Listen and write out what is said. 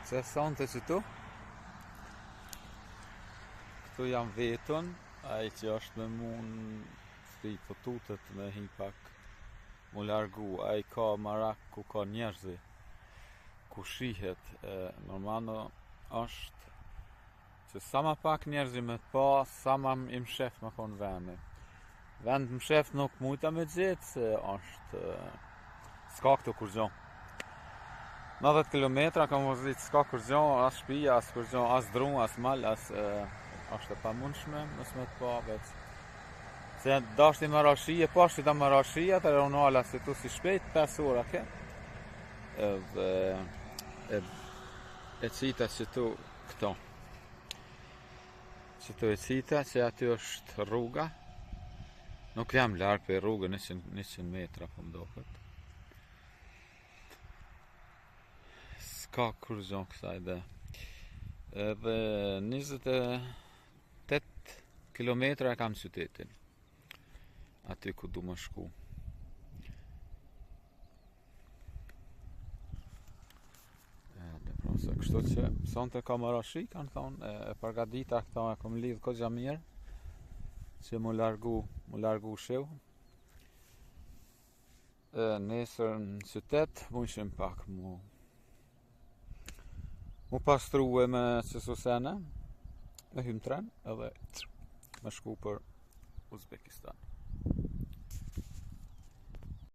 Se sonte që tu? Këtu jam vetën, ai që është me mund fri fotutet me hi pak mu largu, ai ka marak ku ka njerëzi, ku shihet, normano është që sa ma pak njerëzi me pa, sa ma im shef me kon veni. Vend më shef nuk mujta me gjithë, se është s'ka këtu kur gjo. 90 kilometra kam vozit, s'ka kur gjo, as shpia, as kur gjo, as dru, as mal, as është e pa mundshme, mësë me të pa veç. Se dashti më rashije, pashti ta më rashije, të reunala se tu si shpejt, 5 ora ke. Edhe e cita që tu këto. Që tu e cita, që aty është rruga. Nuk jam larg për rrugën 100 metra po mdoket. S'ka kur gjo kësaj dhe. Edhe 28 kilometra kam qytetin. Aty ku du më shku. Kështu që sonte ka më rashi, kanë thonë, e përgadita këta e kom lidh kogja mirë, që mu largu shiu. Nesër në qytet, mu ishim pak mu pastruhe me qësusene, me hym tren, edhe me shku për Uzbekistan.